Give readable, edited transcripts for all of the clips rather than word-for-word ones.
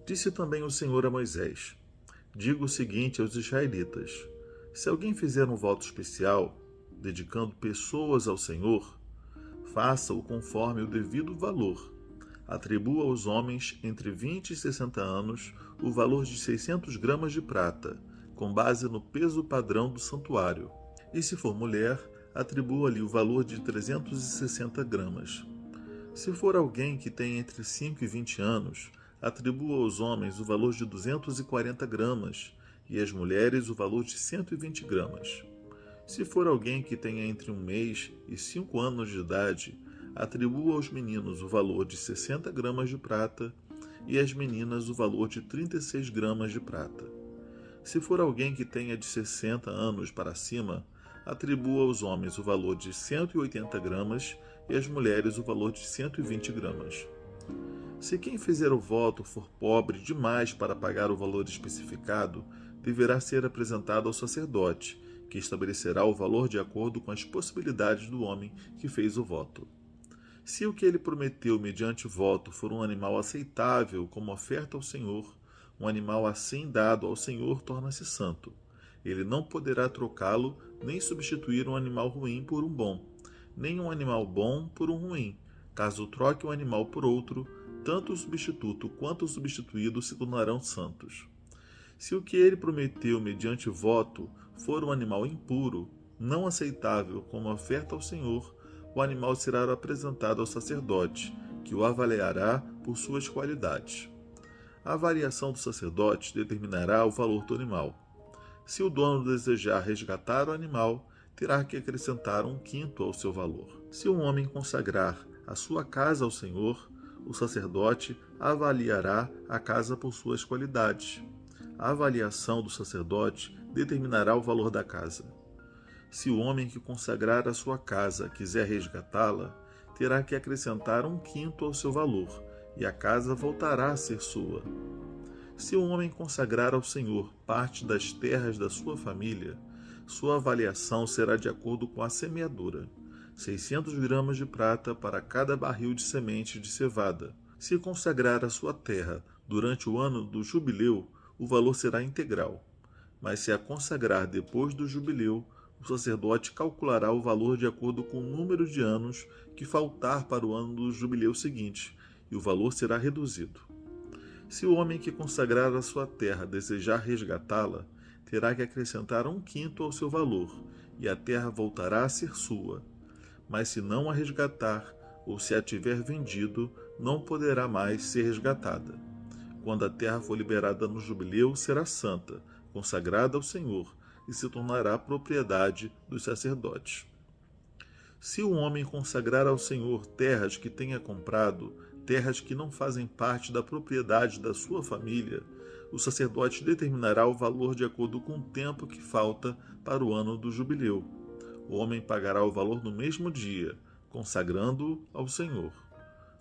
Disse também o Senhor a Moisés: Diga o seguinte aos israelitas: se alguém fizer um voto especial, dedicando pessoas ao Senhor, faça-o conforme o devido valor. Atribua aos homens entre 20 e 60 anos o valor de 600 gramas de prata, com base no peso padrão do santuário. E se for mulher, atribua-lhe o valor de 360 gramas. Se for alguém que tem entre 5 e 20 anos, atribua aos homens o valor de 240 gramas e às mulheres o valor de 120 gramas. Se for alguém que tenha entre 1 mês e 5 anos de idade, atribua aos meninos o valor de 60 gramas de prata e às meninas o valor de 36 gramas de prata. Se for alguém que tenha de 60 anos para cima, atribua aos homens o valor de 180 gramas e às mulheres o valor de 120 gramas. Se quem fizer o voto for pobre demais para pagar o valor especificado, deverá ser apresentado ao sacerdote, que estabelecerá o valor de acordo com as possibilidades do homem que fez o voto. Se o que ele prometeu mediante voto for um animal aceitável como oferta ao Senhor, um animal assim dado ao Senhor torna-se santo. Ele não poderá trocá-lo nem substituir um animal ruim por um bom, nem um animal bom por um ruim. Caso troque um animal por outro, tanto o substituto quanto o substituído se tornarão santos. Se o que ele prometeu mediante voto for um animal impuro, não aceitável como oferta ao Senhor, o animal será apresentado ao sacerdote, que o avaliará por suas qualidades. A avaliação do sacerdote determinará o valor do animal. Se o dono desejar resgatar o animal, terá que acrescentar 1/5 ao seu valor. Se um homem consagrar a sua casa ao Senhor, o sacerdote avaliará a casa por suas qualidades. A avaliação do sacerdote determinará o valor da casa. Se o homem que consagrar a sua casa quiser resgatá-la, terá que acrescentar 1/5 ao seu valor, e a casa voltará a ser sua. Se o homem consagrar ao Senhor parte das terras da sua família, sua avaliação será de acordo com a semeadura: 600 gramas de prata para cada barril de semente de cevada. Se consagrar a sua terra durante o ano do jubileu, o valor será integral. Mas se a consagrar depois do jubileu, o sacerdote calculará o valor de acordo com o número de anos que faltar para o ano do jubileu seguinte, e o valor será reduzido. Se o homem que consagrar a sua terra desejar resgatá-la, terá que acrescentar 1/5 ao seu valor, e a terra voltará a ser sua. Mas se não a resgatar, ou se a tiver vendido, não poderá mais ser resgatada. Quando a terra for liberada no jubileu, será santa, consagrada ao Senhor, e se tornará propriedade dos sacerdotes. Se um homem consagrar ao Senhor terras que tenha comprado, terras que não fazem parte da propriedade da sua família, o sacerdote determinará o valor de acordo com o tempo que falta para o ano do jubileu. O homem pagará o valor no mesmo dia, consagrando-o ao Senhor.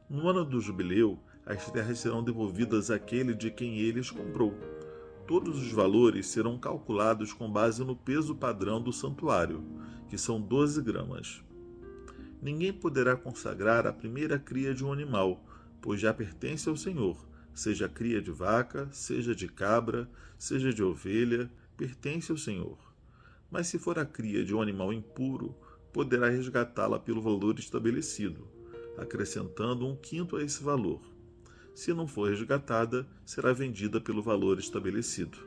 No ano do jubileu, as terras serão devolvidas àquele de quem ele as comprou. Todos os valores serão calculados com base no peso padrão do santuário, que são 12 gramas. Ninguém poderá consagrar a primeira cria de um animal, pois já pertence ao Senhor, seja cria de vaca, seja de cabra, seja de ovelha, pertence ao Senhor. Mas se for a cria de um animal impuro, poderá resgatá-la pelo valor estabelecido, acrescentando 1/5 a esse valor. Se não for resgatada, será vendida pelo valor estabelecido.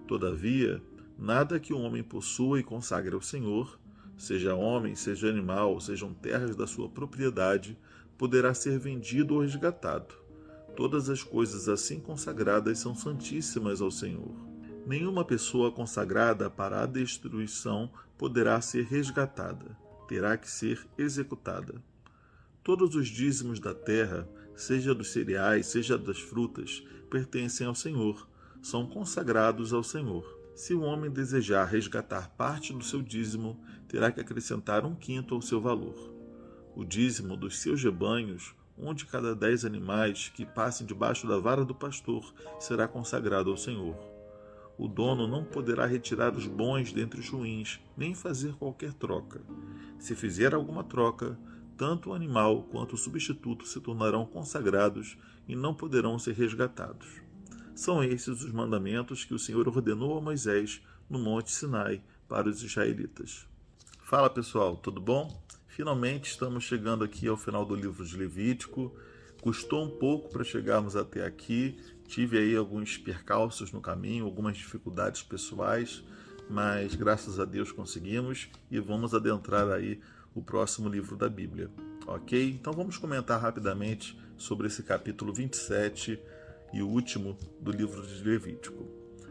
Todavia, nada que um homem possua e consagre ao Senhor, seja homem, seja animal, sejam terras da sua propriedade, poderá ser vendido ou resgatado. Todas as coisas assim consagradas são santíssimas ao Senhor. Nenhuma pessoa consagrada para a destruição poderá ser resgatada, terá que ser executada. Todos os dízimos da terra, seja dos cereais, seja das frutas, pertencem ao Senhor, são consagrados ao Senhor. Se o homem desejar resgatar parte do seu dízimo, terá que acrescentar 1/5 ao seu valor. O dízimo dos seus rebanhos, um de cada 10 animais que passem debaixo da vara do pastor, será consagrado ao Senhor. O dono não poderá retirar os bons dentre os ruins, nem fazer qualquer troca. Se fizer alguma troca, tanto o animal quanto o substituto se tornarão consagrados e não poderão ser resgatados. São esses os mandamentos que o Senhor ordenou a Moisés no Monte Sinai para os israelitas. Fala pessoal, tudo bom? Finalmente estamos chegando aqui ao final do livro de Levítico. Custou um pouco para chegarmos até aqui, tive aí alguns percalços no caminho, algumas dificuldades pessoais, mas graças a Deus conseguimos e vamos adentrar aí o próximo livro da Bíblia, ok? Então vamos comentar rapidamente sobre esse capítulo 27 e o último do livro de Levítico.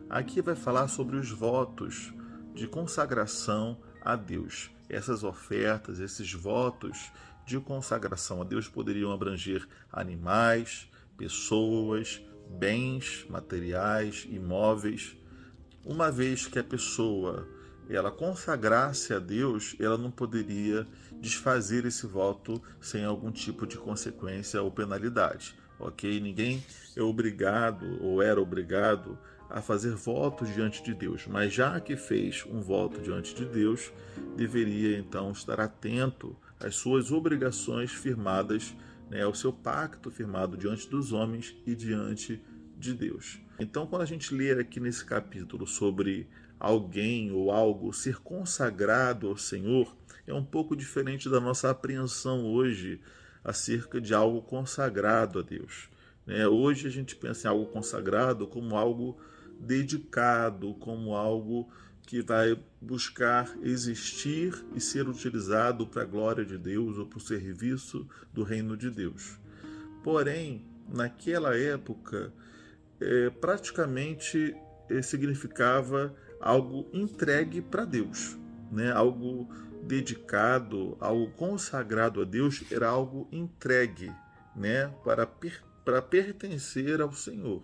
Aqui vai falar sobre os votos de consagração a Deus. Essas ofertas, esses votos de consagração a Deus poderiam abranger animais, pessoas, bens materiais, imóveis. Uma vez que a pessoa ela consagrasse a Deus, ela não poderia desfazer esse voto sem algum tipo de consequência ou penalidade, ok? Ninguém é obrigado ou era obrigado a fazer votos diante de Deus, mas já que fez um voto diante de Deus, deveria então estar atento às suas obrigações firmadas, ao seu pacto firmado diante dos homens e diante de Deus. Então, quando a gente lê aqui nesse capítulo sobre alguém ou algo ser consagrado ao Senhor, é um pouco diferente da nossa apreensão hoje acerca de algo consagrado a Deus. Hoje a gente pensa em algo consagrado como algo dedicado, como algo que vai buscar existir e ser utilizado para a glória de Deus ou para o serviço do reino de Deus. Porém, naquela época, praticamente significava algo entregue para Deus, algo dedicado, algo consagrado a Deus, era algo entregue, para pertencer ao Senhor.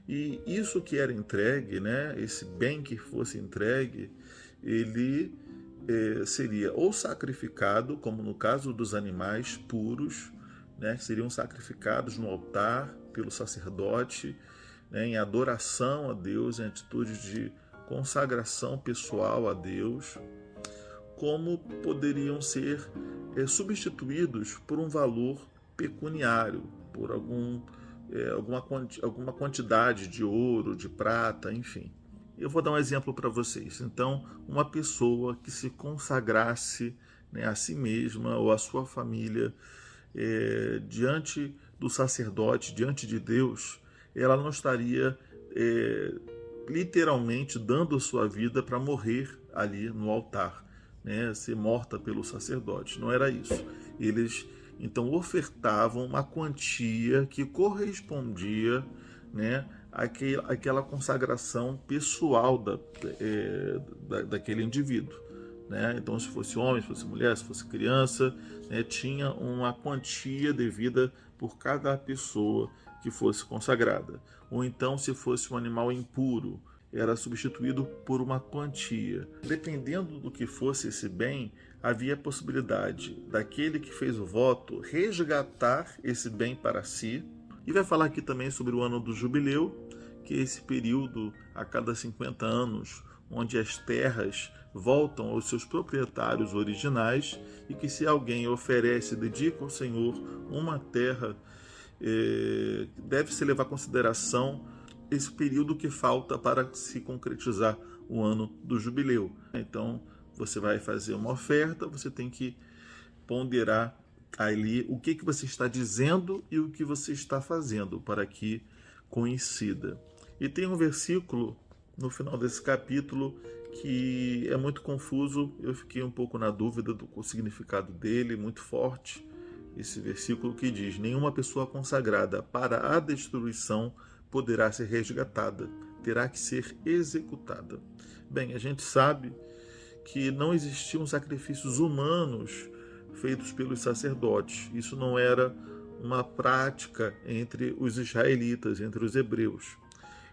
E isso que era entregue, esse bem que fosse entregue, ele seria ou sacrificado, como no caso dos animais puros, seriam sacrificados no altar pelo sacerdote, em adoração a Deus, em atitude de consagração pessoal a Deus, como poderiam ser substituídos por um valor pecuniário, por alguma quantidade de ouro, de prata, enfim. Eu vou dar um exemplo para vocês. Então, uma pessoa que se consagrasse a si mesma ou a sua família diante do sacerdote, diante de Deus, ela não estaria literalmente dando a sua vida para morrer ali no altar, ser morta pelo sacerdote. Não era isso. Eles então ofertavam uma quantia que correspondia àquela consagração pessoal daquele indivíduo. Então, se fosse homem, se fosse mulher, se fosse criança, tinha uma quantia devida por cada pessoa que fosse consagrada. Ou então, se fosse um animal impuro, era substituído por uma quantia. Dependendo do que fosse esse bem, havia a possibilidade daquele que fez o voto resgatar esse bem para si. E vai falar aqui também sobre o ano do jubileu, que é esse período a cada 50 anos, onde as terras voltam aos seus proprietários originais e que se alguém oferece, dedica ao Senhor uma terra, deve-se levar em consideração esse período que falta para se concretizar o ano do jubileu. Então, você vai fazer uma oferta, você tem que ponderar ali o que você está dizendo e o que você está fazendo para que coincida. E tem um versículo no final desse capítulo que é muito confuso, eu fiquei um pouco na dúvida do significado dele, muito forte. Esse versículo que diz: nenhuma pessoa consagrada para a destruição poderá ser resgatada, terá que ser executada. Bem, a gente sabe que não existiam sacrifícios humanos feitos pelos sacerdotes. Isso não era uma prática entre os israelitas, entre os hebreus.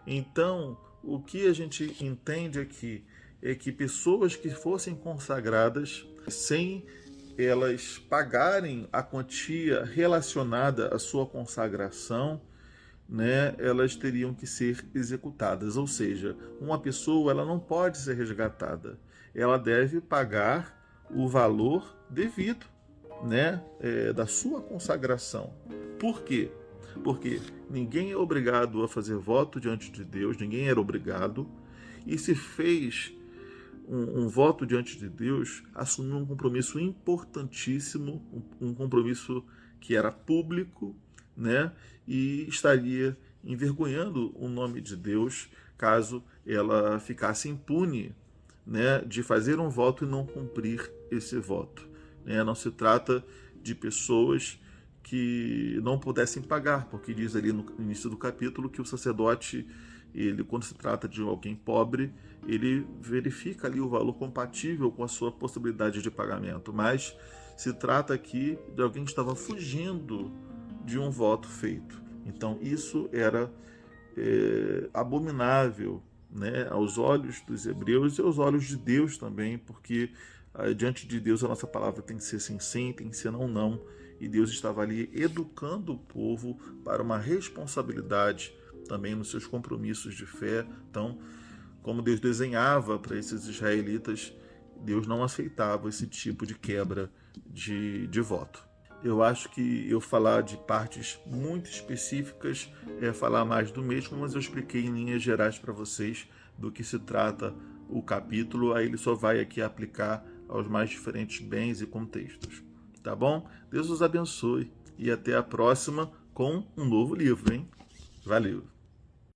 Então, o que a gente entende aqui é que pessoas que fossem consagradas, sem elas pagarem a quantia relacionada à sua consagração, elas teriam que ser executadas. Ou seja, uma pessoa ela não pode ser resgatada. Ela deve pagar o valor devido da sua consagração. Por quê? Porque ninguém é obrigado a fazer voto diante de Deus, ninguém era obrigado, e se fez um voto diante de Deus, assumiu um compromisso importantíssimo, um compromisso que era público, né? E estaria envergonhando o nome de Deus caso ela ficasse impune, né, de fazer um voto e não cumprir esse voto. Né? Não se trata de pessoas que não pudessem pagar, porque diz ali no início do capítulo que o sacerdote, ele, quando se trata de alguém pobre, ele verifica ali o valor compatível com a sua possibilidade de pagamento, mas se trata aqui de alguém que estava fugindo de um voto feito. Então isso era abominável, né, aos olhos dos hebreus e aos olhos de Deus também, porque diante de Deus a nossa palavra tem que ser sim, sim, tem que ser não, não. E Deus estava ali educando o povo para uma responsabilidade também nos seus compromissos de fé. Então, como Deus desenhava para esses israelitas, Deus não aceitava esse tipo de quebra de voto. Eu acho que eu falar de partes muito específicas é falar mais do mesmo, mas eu expliquei em linhas gerais para vocês do que se trata o capítulo, aí ele só vai aqui aplicar aos mais diferentes bens e contextos. Tá bom? Deus os abençoe e até a próxima com um novo livro, hein? Valeu!